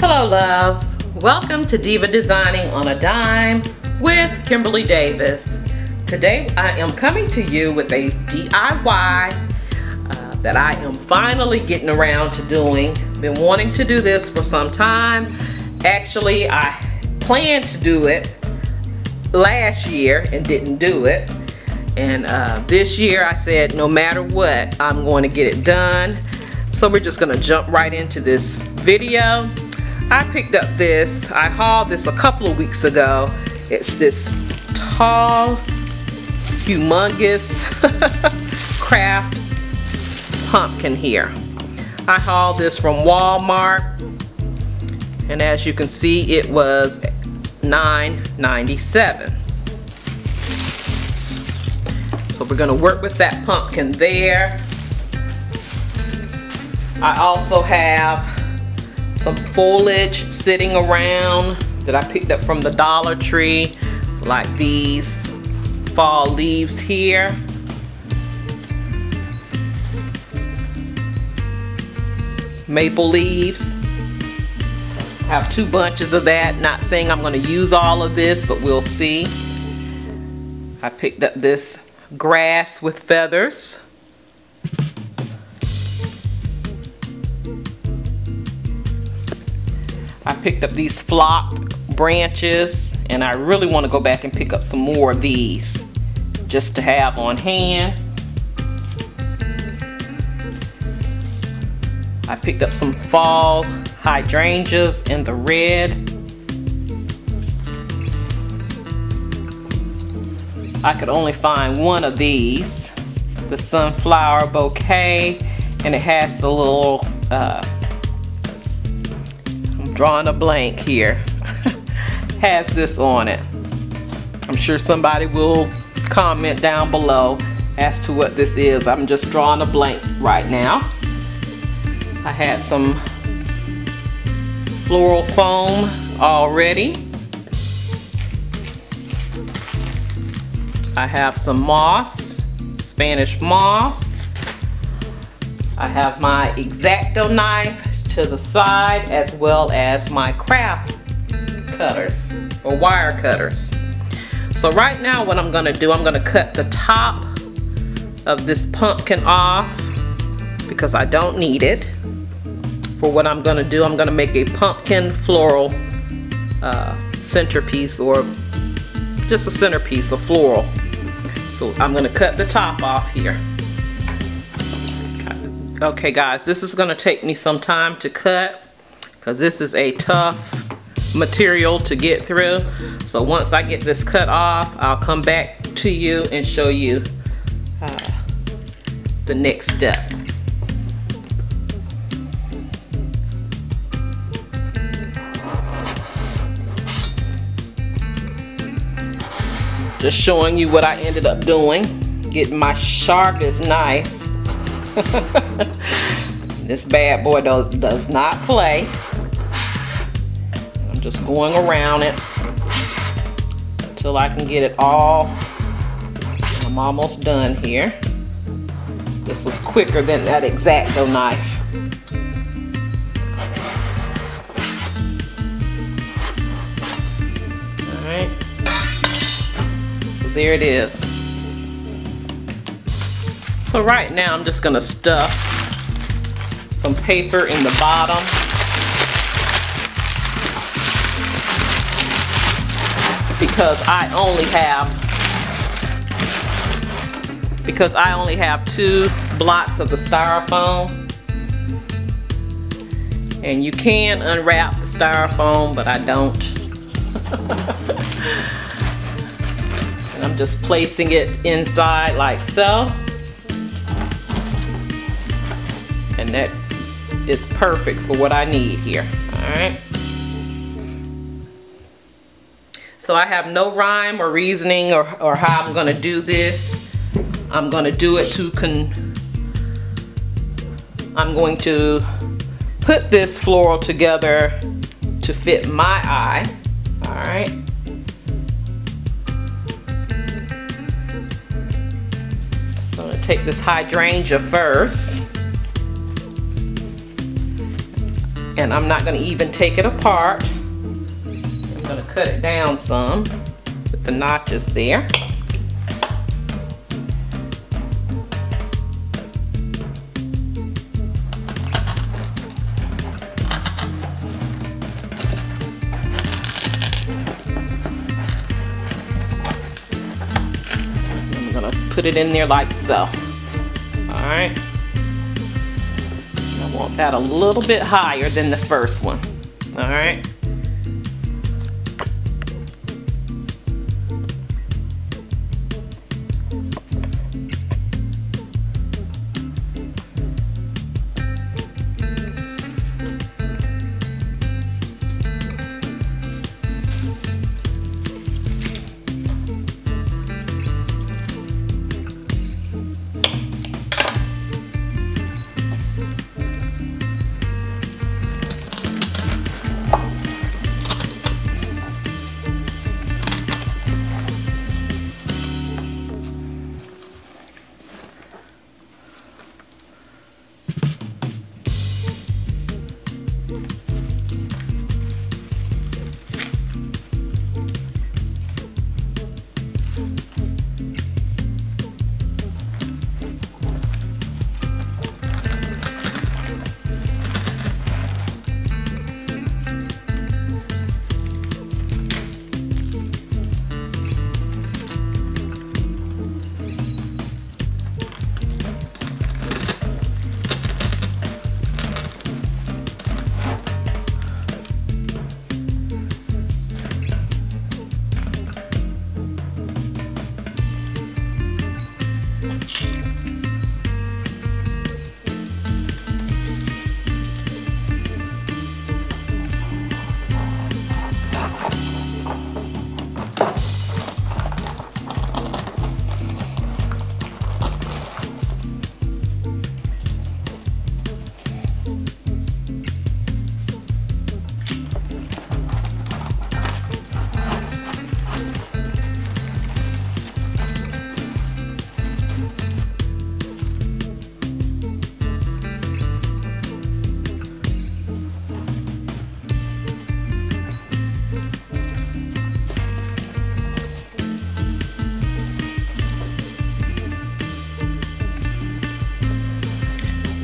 Hello loves, welcome to Diva Designing on a Dime with Kimberly Davis. Today I am coming to you with a DIY that I am finally getting around to doing. Been wanting to do this for some time. Actually, I planned to do it last year and didn't do it. And this year I said no matter what, I'm going to get it done. So we're just going to jump right into this video. I picked up this, I hauled this a couple of weeks ago. It's this tall, humongous craft pumpkin here. I hauled this from Walmart, and as you can see it was $9.97. So we're going to work with that pumpkin there. I also have some foliage sitting around that I picked up from the Dollar Tree, like these fall leaves here. Maple leaves. I have 2 bunches of that. Not saying I'm going to use all of this, but we'll see. I picked up this grass with feathers. I picked up these flocked branches, and I really want to go back and pick up some more of these just to have on hand. I picked up some fall hydrangeas in the red. I could only find one of these, the sunflower bouquet, and it has the little drawing a blank here. Has this on it. I'm sure somebody will comment down below as to what this is. I'm just drawing a blank right now. I had some floral foam already. I have some moss, Spanish moss. I have my X-Acto knife to the side, as well as my craft cutters or wire cutters. So right now what I'm going to do, I'm going to cut the top of this pumpkin off because I don't need it. For what I'm going to do, I'm going to make a pumpkin floral centerpiece, or just a centerpiece of floral. So I'm going to cut the top off here. Okay guys, this is going to take me some time to cut because this is a tough material to get through. So once I get this cut off, I'll come back to you and show you the next step. Just showing you what I ended up doing, getting my sharpest knife. This bad boy does not play. I'm just going around it until I can get it all. I'm almost done here. This was quicker than that X-Acto knife. Alright. So there it is. So right now I'm just going to stuff some paper in the bottom. Because I only have 2 blocks of the styrofoam. And you can unwrap the styrofoam, but I don't. And I'm just placing it inside like so. And that is perfect for what I need here. Alright. So I have no rhyme or reasoning or how I'm going to do this. I'm going to do it I'm going to put this floral together to fit my eye. Alright. So I'm going to take this hydrangea first. And I'm not going to even take it apart. I'm going to cut it down some with the notches there. I'm going to put it in there like so. All right. I want that a little bit higher than the first one. All right.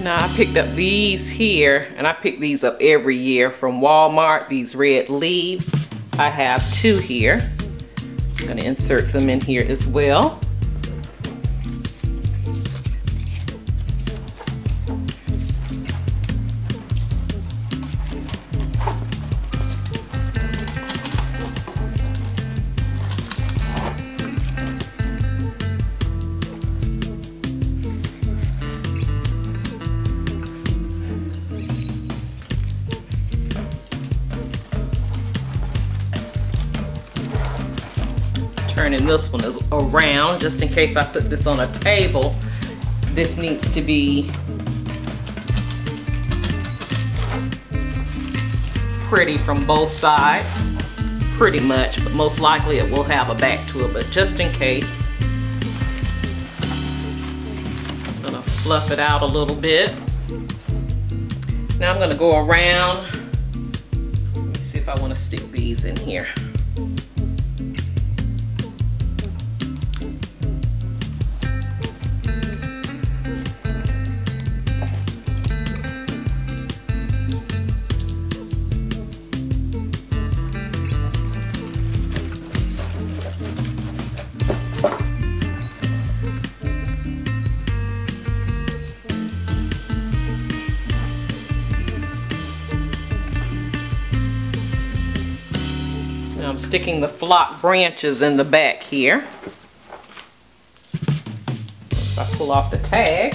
Now I picked up these here, and I pick these up every year from Walmart, these red leaves. I have 2 here. I'm going to insert them in here as well. Turning this one around just in case I put this on a table. This needs to be pretty from both sides, pretty much, but most likely it will have a back to it, but just in case, I'm gonna fluff it out a little bit. Now I'm gonna go around. Let me see if I want to stick these in here. I'm sticking the flock branches in the back here. If I pull off the tag.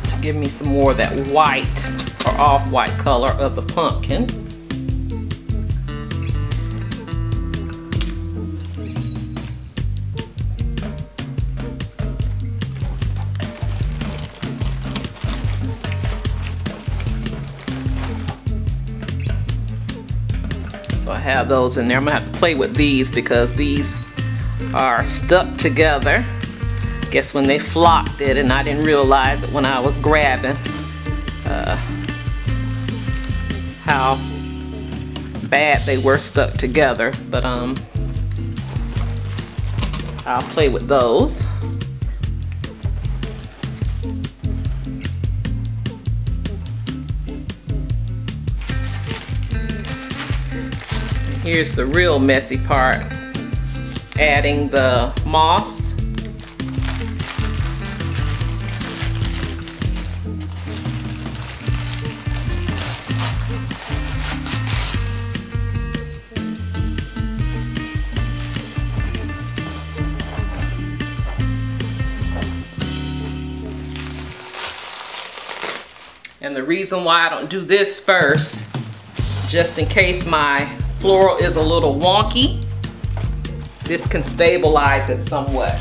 To give me some more of that white or off-white color of the pumpkin. have those in there. I'm gonna have to play with these because these are stuck together. Guess when they flocked it, and I didn't realize it when I was grabbing how bad they were stuck together. But I'll play with those. Here's the real messy part, adding the moss. And the reason why I don't do this first, just in case my floral is a little wonky, this can stabilize it somewhat.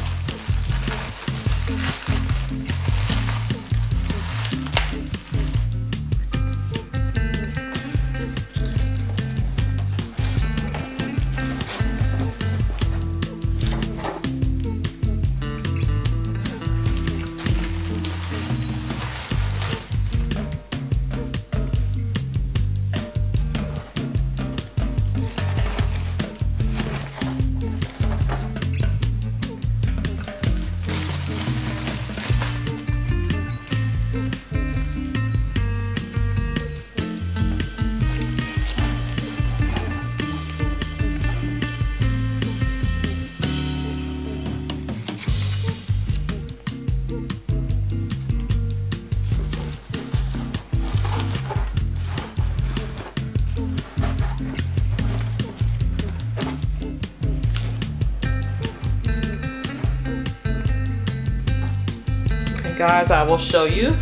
Guys, I will show you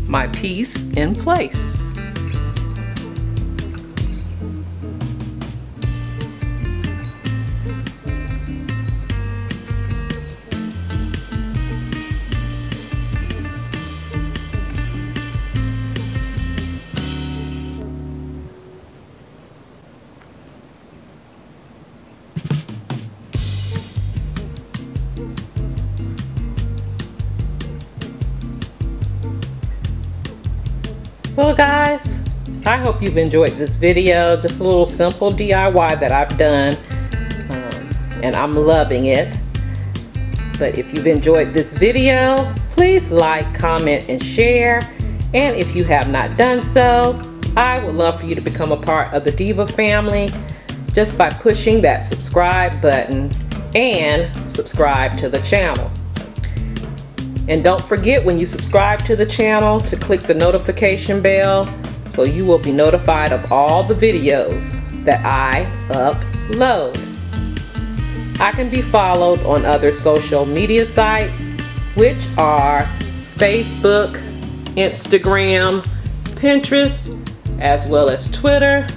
my piece in place. Well guys, I hope you've enjoyed this video. Just a little simple DIY that I've done, and I'm loving it. But if you've enjoyed this video, please like, comment, and share. And if you have not done so, I would love for you to become a part of the Diva family just by pushing that subscribe button and subscribe to the channel. And don't forget, when you subscribe to the channel, to click the notification bell so you will be notified of all the videos that I upload. I can be followed on other social media sites, which are Facebook, Instagram, Pinterest, as well as Twitter.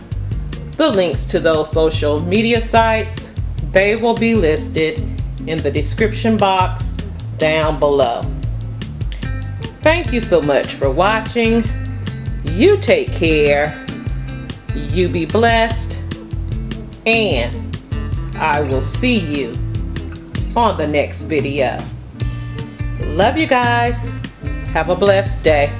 The links to those social media sites, they will be listed in the description box down below. Thank you so much for watching. You take care. You be blessed. And I will see you on the next video. Love you guys. Have a blessed day.